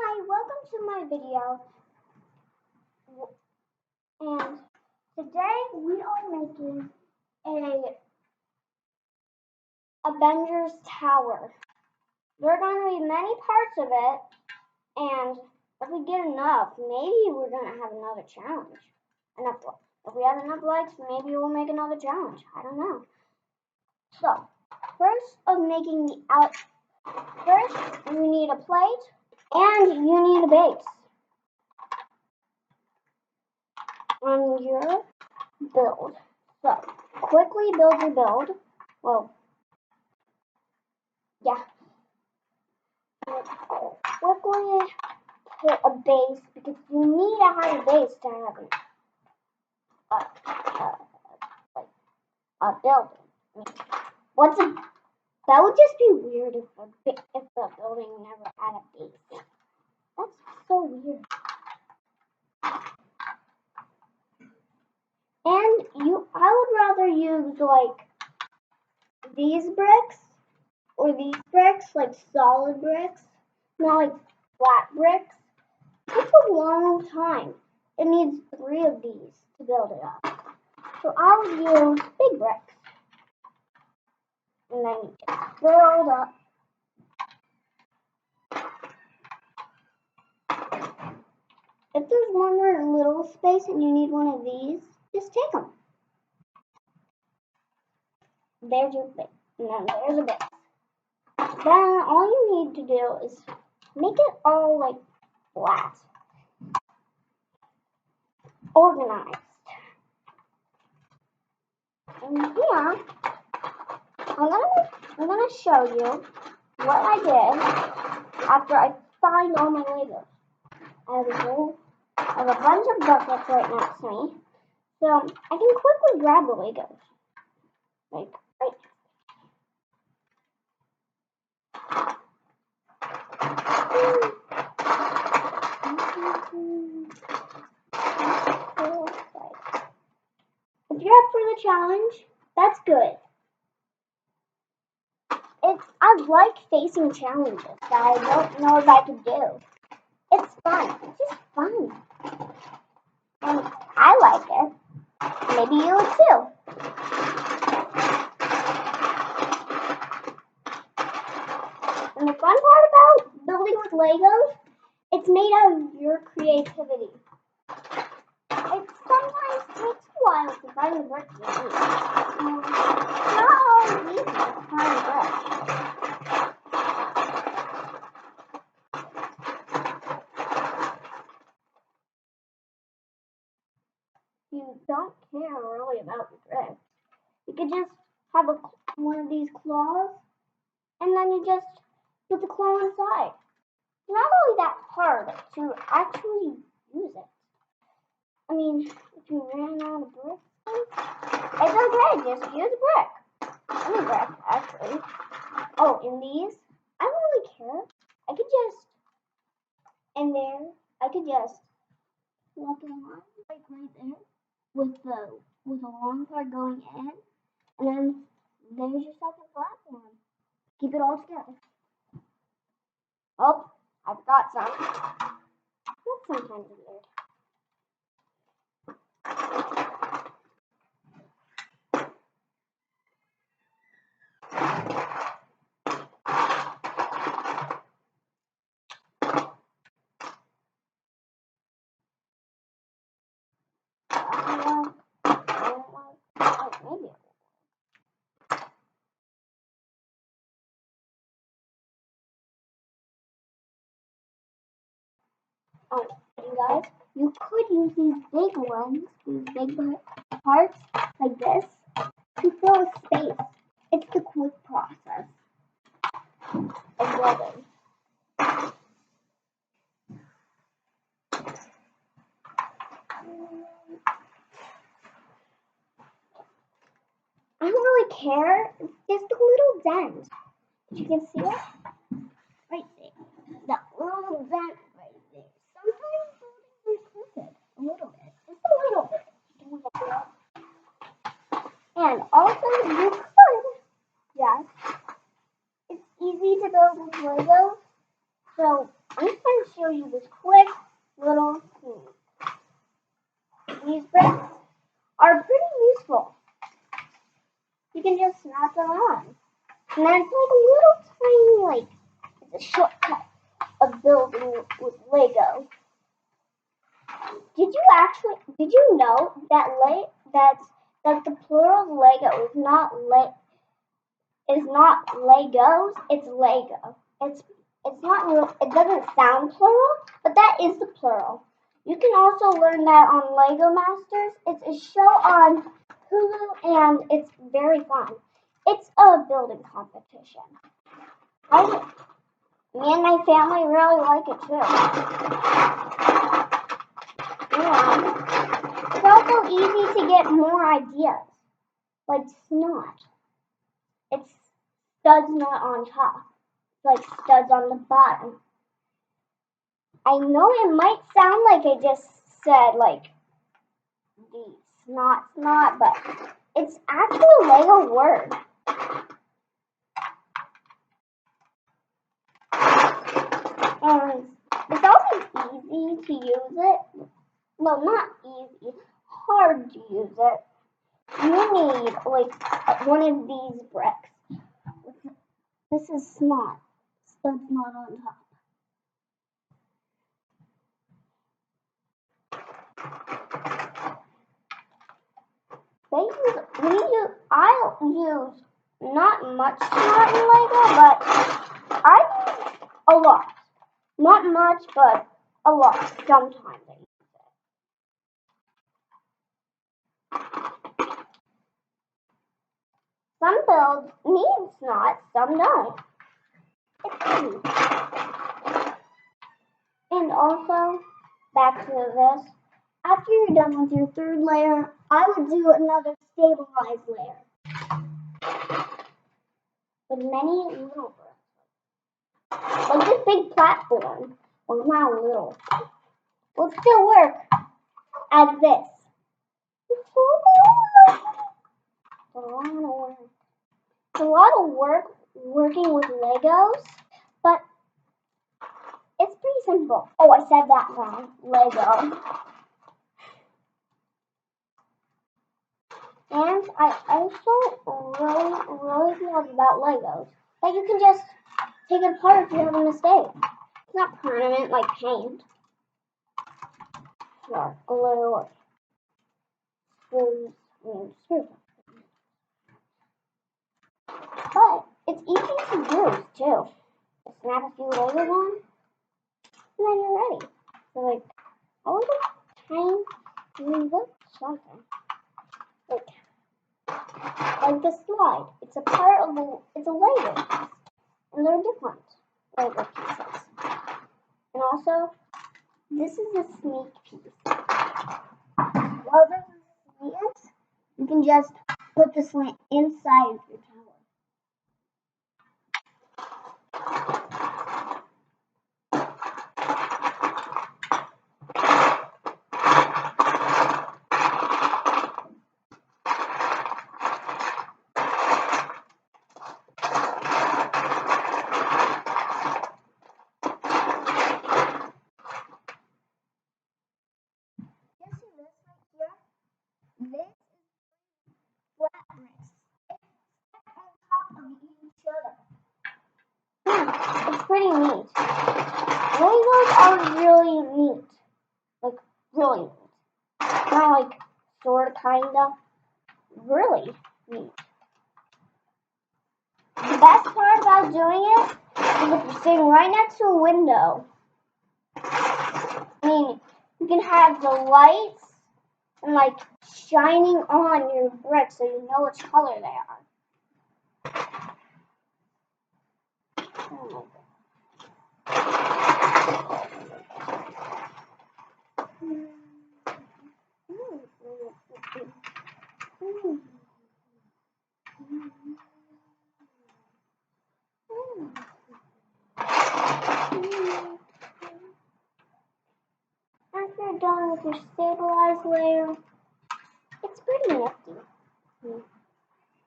Hi, welcome to my video. And today we are making a Avengers tower. There are going to be many parts of it, and if we get enough, maybe we're going to have another challenge. If we have enough likes, maybe we'll make another challenge. I don't know. So, first, you need a plate and you need a base. On your build. So, quickly build your build. Well, yeah. Quickly put a base because you need to have a base to have a building. That would just be weird if the building never had a base. That's so weird. And I would rather use like these bricks or these bricks, like solid bricks, not like flat bricks. It takes a long time. It needs 3 of these to build it up. So I would use big bricks. And then you just build up. If there's one more little space and you need one of these, just take them. There's your base. And then there's a base. Then all you need to do is make it all like flat. Organized. And here, I'm gonna show you what I did after I find all my Legos. I have a bunch of buckets right next to me, so I can quickly grab the Legos. Like right. If you're up for the challenge, that's good. I like facing challenges that I don't know if I can do. It's fun. It's just fun. And I like it. Maybe you would too. And the fun part about building with Legos, it's made out of your creativity. It sometimes takes a while to find the bricks you need. It's not always easy to find bricks. You don't care really about the bricks. You could just have one of these claws, and then you just put the claw inside. It's not really that hard to actually use it. I mean, if you ran out of bricks, it's okay, just use a brick. Any brick, actually. Oh, and these, I don't really care. I could just, I could just walk in line, like right there, with a long part going in, and then there's your second platform. Keep it all together. Oh, I forgot some. That's sometimes weird. Maybe. Oh, you guys, you could use these big ones, these big parts like this, to fill a space. It's the quick process of building. I don't really care. It's just a little dent. You can see it right there. That little dent right there. Sometimes buildings are crooked a little bit. Just a little bit. And also, you could, yes, it's easy to build with Legos. So I'm just going to show you this quick little thing. These bricks are pretty useful. You can just snap them on. And then it's like a little tiny, it's a shortcut of building with Lego. Did you know that that the plural Lego is not Legos, it's Lego. It's not real, it doesn't sound plural, but that is the plural. You can also learn that on Lego Masters. It's a show on Hulu and it's very fun. It's a building competition. Me and my family really like it too. Yeah. It's also easy to get more ideas. Like snot. It's studs not on top. Like studs on the bottom. I know it might sound like I just said the snot, but it's actually a Lego word. And it's also easy to use it. No, not easy. Hard to use it. You need one of these bricks. This is snot. Studs not on top. I'll use not much snot in Lego, but I use a lot. Not much, but a lot. Sometimes I use it. Some builds need snot, some don't. It's easy. And also, back to this. After you're done with your third layer, I would do another stabilized layer. With many little bricks. Like this big platform. Well, not little. Will still work as this. It's a lot of work working with Legos, but it's pretty simple. Oh, I said that wrong. Lego. And I also really love about Legos that you can just take it apart if you have a mistake. It's not permanent like paint or glue or screws. But it's easy to use too. Just snap a few Legos on, and then you're ready. So a little tiny something. Like the slide. It's a part of it's a Lego piece. And they're different Lego pieces. And also, this is a sneak piece. While there's a slant, you can just put the slant inside of your tower. This is flat bricks. Stacked on top of each other. It's pretty neat. Legos are really neat. Like, really neat. Not like, sorta, kinda. Really neat. The best part about doing it is if you're sitting right next to a window. I mean, you can have the lights and shining on your bricks so you know which color they are. Oh After you're done with your stabilized layer, it's pretty nifty.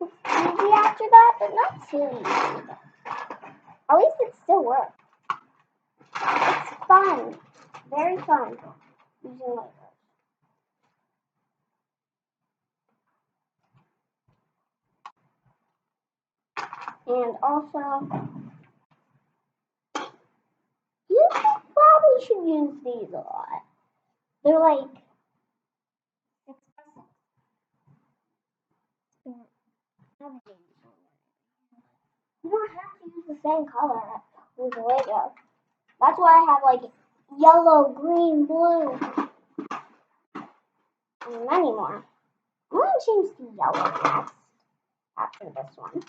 It's easy after that, but not too easy. At least it still works. It's fun. Very fun using Legos. And also, you probably should use these a lot. They're like expressive. You don't have to use the same color with the Lego. That's why I have like yellow, green, blue, and many more. I'm going to change to yellow next after this one.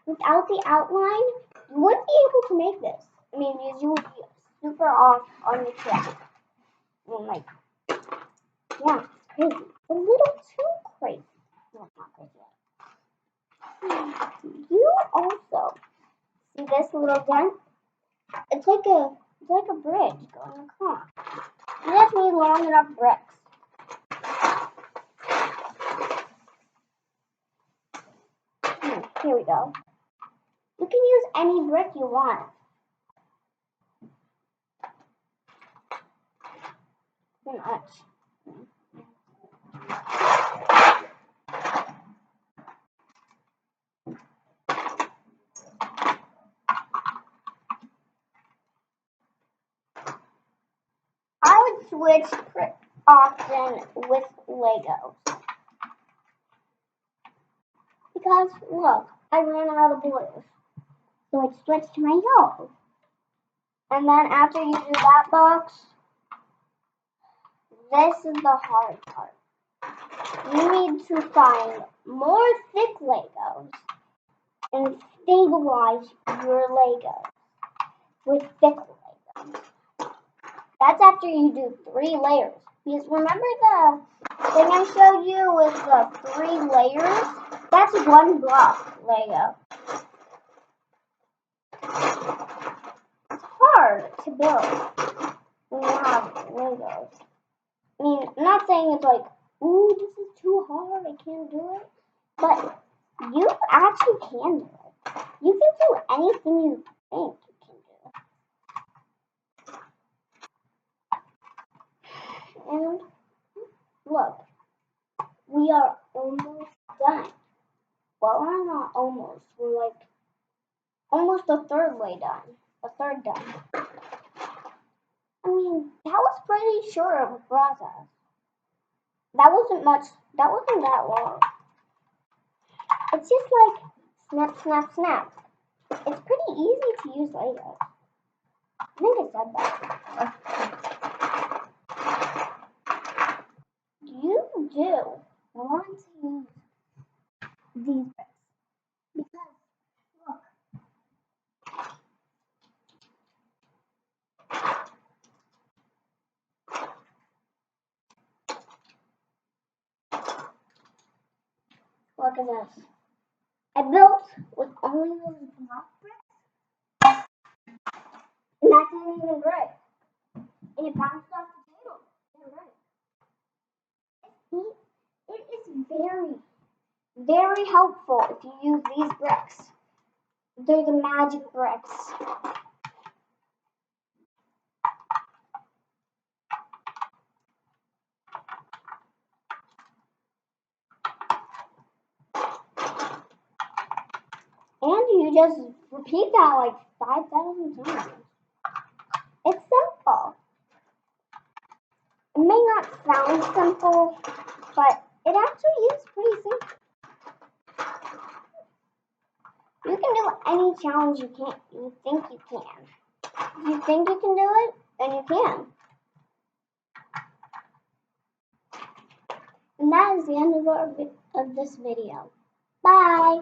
Without the outline, you wouldn't be able to make this. I mean, you would be super off on the track. I mean, like, yeah, it's crazy. A little too crazy. No, not crazy. You also see this little dent? It's like a bridge going across. You just need long enough bricks. Here we go. You can use any brick you want. Pretty much. I would switch often with Legos. Because, look, I ran out of blues. So I switched to my yellow. And then after you do that box, this is the hard part. You need to find more thick Legos and stabilize your Legos with thick Legos. That's after you do 3 layers. Because remember the thing I showed you with the 3 layers? That's 1 block Lego. It's hard to build when you have Legos. I mean, I'm not saying it's like, ooh, this is too hard, I can't do it. But you actually can do it. You can do anything you think you can do. And look, we are almost done. Well, we're not almost. We're like almost a third way done. A third done. I mean, that was pretty short of a process. That wasn't that long. It's just like snap, snap, snap. It's pretty easy to use Legos. I think I said that. You do want to use these bricks. Because, look. Look at this. I built with only those block bricks. And that didn't even break. And it bounced off the table. It didn't break. It is very, very helpful if you use these bricks. They're the magic bricks. And you just repeat that like 5,000 times. It's simple. It may not sound simple, but it actually is pretty simple. You can do any challenge you think you can. If you think you can do it, then you can. And that is the end of this video. Bye!